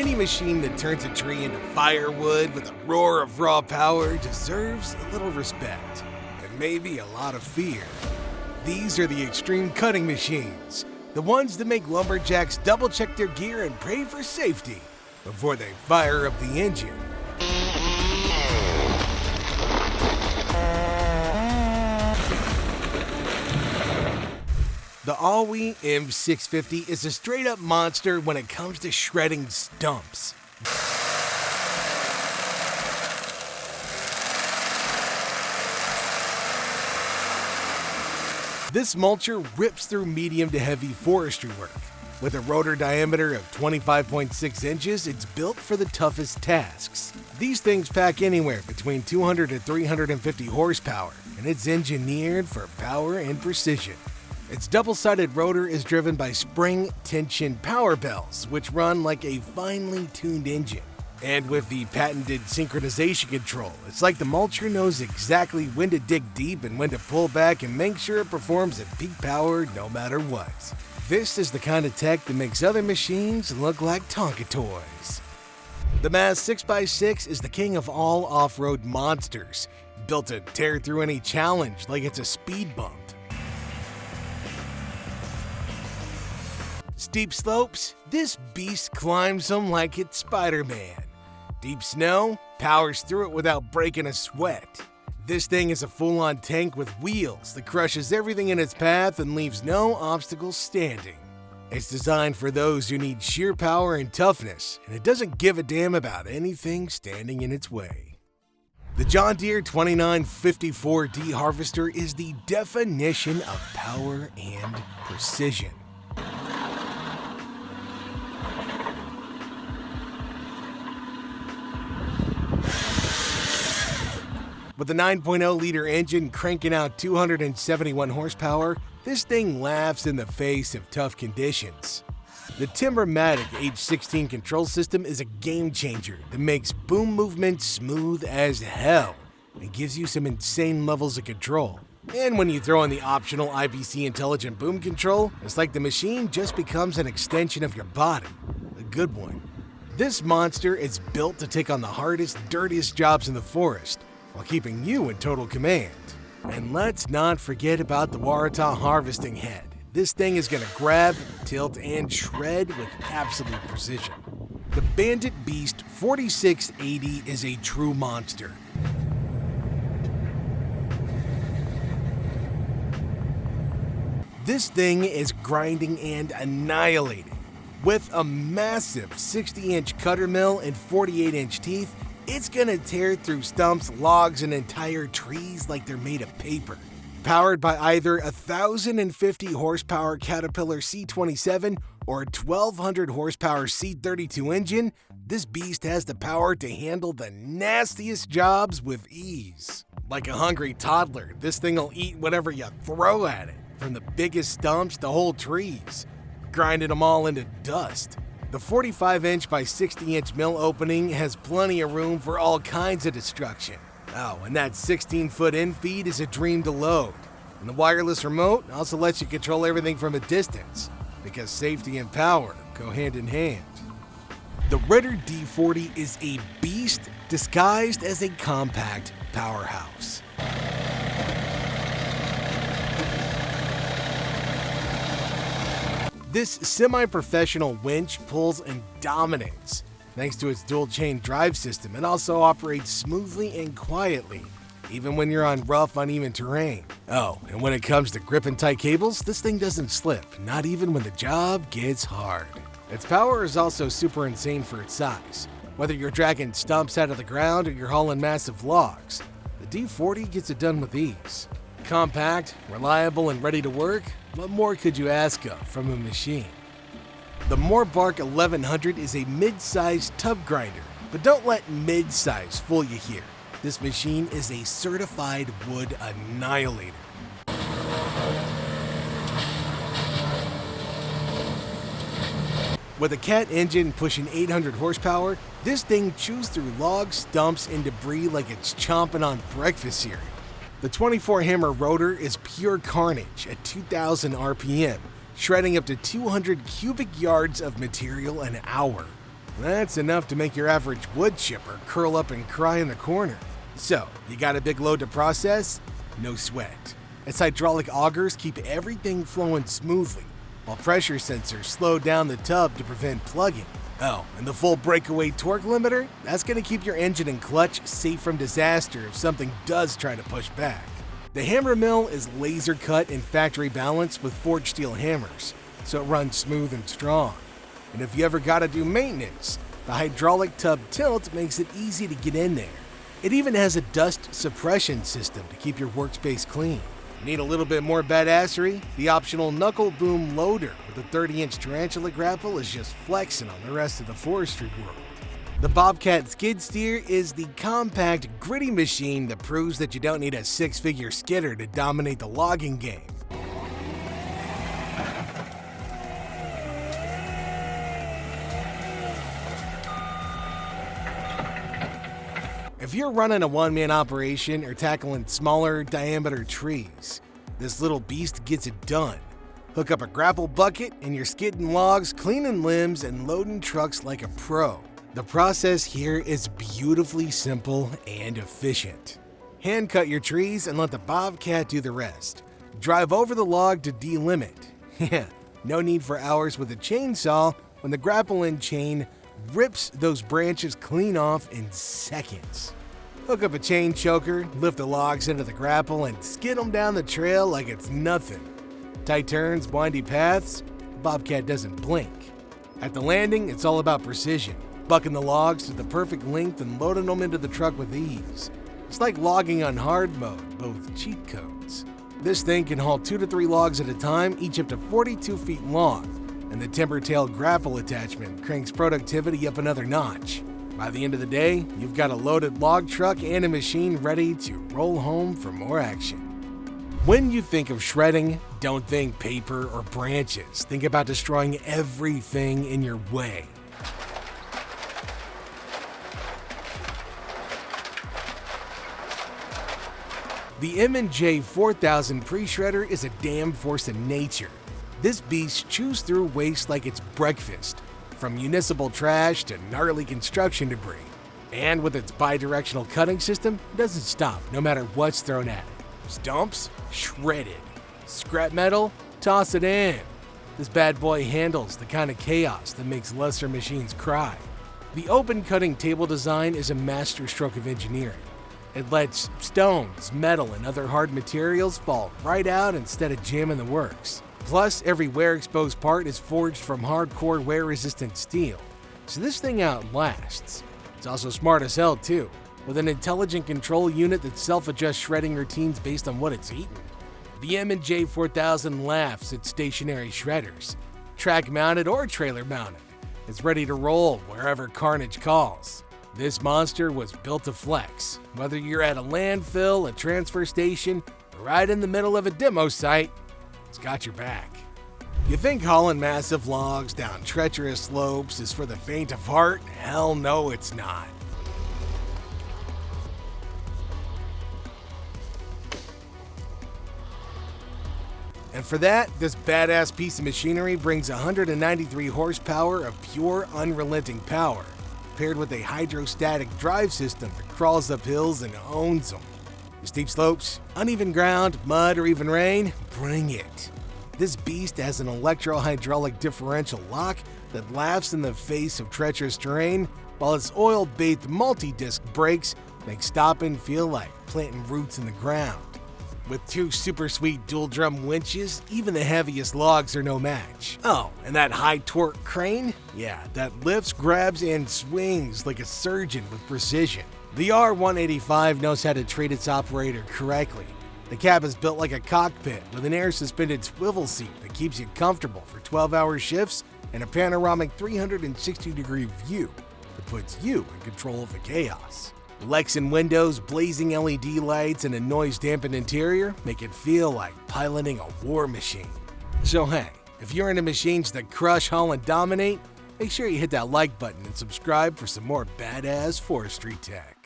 Any machine that turns a tree into firewood with a roar of raw power deserves a little respect, and maybe a lot of fear. These are the extreme cutting machines, the ones that make lumberjacks double-check their gear and pray for safety before they fire up the engine. The all-wheel M650 is a straight-up monster when it comes to shredding stumps. This mulcher rips through medium to heavy forestry work. With a rotor diameter of 25.6 inches, it's built for the toughest tasks. These things pack anywhere between 200 to 350 horsepower, and it's engineered for power and precision. Its double-sided rotor is driven by spring tension power bells, which run like a finely tuned engine. And with the patented synchronization control, it's like the mulcher knows exactly when to dig deep and when to pull back and make sure it performs at peak power no matter what. This is the kind of tech that makes other machines look like Tonka toys. The Maz 6x6 is the king of all off-road monsters, built to tear through any challenge like it's a speed bump. Steep slopes? This beast climbs them like it's Spider-Man. Deep snow? Powers through it without breaking a sweat. This thing is a full-on tank with wheels that crushes everything in its path and leaves no obstacles standing. It's designed for those who need sheer power and toughness, and it doesn't give a damn about anything standing in its way. The John Deere 2954D harvester is the definition of power and precision. With a 9.0-liter engine cranking out 271 horsepower, this thing laughs in the face of tough conditions. The Timbermatic H16 control system is a game-changer that makes boom movement smooth as hell and gives you some insane levels of control. And when you throw in the optional IBC Intelligent Boom Control, it's like the machine just becomes an extension of your body. A good one. This monster is built to take on the hardest, dirtiest jobs in the forest, while keeping you in total command. And let's not forget about the Waratah harvesting head. This thing is gonna grab, tilt, and shred with absolute precision. The Bandit Beast 4680 is a true monster. This thing is grinding and annihilating. With a massive 60-inch cutter mill and 48-inch teeth, it's gonna tear through stumps, logs, and entire trees like they're made of paper. Powered by either a 1,050 horsepower Caterpillar C27 or a 1,200 horsepower C32 engine, this beast has the power to handle the nastiest jobs with ease. Like a hungry toddler, this thing'll eat whatever you throw at it, from the biggest stumps to whole trees, grinding them all into dust. The 45-inch by 60-inch mill opening has plenty of room for all kinds of destruction. Oh, and that 16-foot infeed is a dream to load. And the wireless remote also lets you control everything from a distance, because safety and power go hand in hand. The Ritter D40 is a beast disguised as a compact powerhouse. This semi-professional winch pulls and dominates, thanks to its dual-chain drive system. It also operates smoothly and quietly, even when you're on rough, uneven terrain. Oh, and when it comes to gripping tight cables, this thing doesn't slip, not even when the job gets hard. Its power is also super insane for its size. Whether you're dragging stumps out of the ground or you're hauling massive logs, the D40 gets it done with ease. Compact, reliable, and ready to work, what more could you ask of from a machine? The Moorbark 1100 is a mid-sized tub grinder, but don't let mid-size fool you here. This machine is a certified wood annihilator. With a Cat engine pushing 800 horsepower, this thing chews through logs, stumps, and debris like it's chomping on breakfast cereal. The 24-hammer rotor is pure carnage at 2,000 RPM, shredding up to 200 cubic yards of material an hour. That's enough to make your average wood chipper curl up and cry in the corner. So, you got a big load to process? No sweat. Its hydraulic augers keep everything flowing smoothly, while pressure sensors slow down the tub to prevent plugging. Oh, and the full breakaway torque limiter? That's going to keep your engine and clutch safe from disaster if something does try to push back. The hammer mill is laser cut and factory balanced with forged steel hammers, so it runs smooth and strong. And if you ever gotta do maintenance, the hydraulic tub tilt makes it easy to get in there. It even has a dust suppression system to keep your workspace clean. Need a little bit more badassery? The optional knuckle boom loader with a 30-inch tarantula grapple is just flexing on the rest of the forestry world. The Bobcat skid steer is the compact, gritty machine that proves that you don't need a six-figure skidder to dominate the logging game. If you're running a one-man operation or tackling smaller diameter trees, this little beast gets it done. Hook up a grapple bucket and you're skidding logs, cleaning limbs, and loading trucks like a pro. The process here is beautifully simple and efficient. Hand cut your trees and let the Bobcat do the rest. Drive over the log to delimit. Yeah, no need for hours with a chainsaw when the grapple and chain rips those branches clean off in seconds. Hook up a chain choker, lift the logs into the grapple, and skid them down the trail like it's nothing. Tight turns, windy paths, Bobcat doesn't blink. At the landing, it's all about precision, bucking the logs to the perfect length and loading them into the truck with ease. It's like logging on hard mode, both cheat codes. This thing can haul 2 to 3 logs at a time, each up to 42 feet long, and the timber tail grapple attachment cranks productivity up another notch. By the end of the day, you've got a loaded log truck and a machine ready to roll home for more action. When you think of shredding, don't think paper or branches. Think about destroying everything in your way. The M&J 4000 pre-shredder is a damn force of nature. This beast chews through waste like it's breakfast, from municipal trash to gnarly construction debris. And with its bi-directional cutting system, it doesn't stop no matter what's thrown at it. Stumps? Shredded. Scrap metal? Toss it in. This bad boy handles the kind of chaos that makes lesser machines cry. The open cutting table design is a masterstroke of engineering. It lets stones, metal, and other hard materials fall right out instead of jamming the works. Plus, every wear-exposed part is forged from hardcore wear-resistant steel, so this thing outlasts. It's also smart as hell too, with an intelligent control unit that self-adjusts shredding routines based on what it's eaten. The M&J 4000 laughs at stationary shredders, track-mounted or trailer-mounted. It's ready to roll wherever carnage calls. This monster was built to flex, whether you're at a landfill, a transfer station, or right in the middle of a demo site. It's got your back. You think hauling massive logs down treacherous slopes is for the faint of heart? Hell no, it's not. And for that, this badass piece of machinery brings 193 horsepower of pure, unrelenting power, paired with a hydrostatic drive system that crawls up hills and owns them. The steep slopes, uneven ground, mud, or even rain, bring it. This beast has an electro-hydraulic differential lock that laughs in the face of treacherous terrain, while its oil-bathed multi-disc brakes make stopping feel like planting roots in the ground. With 2 super sweet dual-drum winches, even the heaviest logs are no match. Oh, and that high-torque crane? Yeah, that lifts, grabs, and swings like a surgeon with precision. The R185 knows how to treat its operator correctly. The cab is built like a cockpit with an air-suspended swivel seat that keeps you comfortable for 12-hour shifts and a panoramic 360-degree view that puts you in control of the chaos. Lexan windows, blazing LED lights, and a noise-dampened interior make it feel like piloting a war machine. So hey, if you're into machines that crush, haul, and dominate, make sure you hit that like button and subscribe for some more badass forestry tech.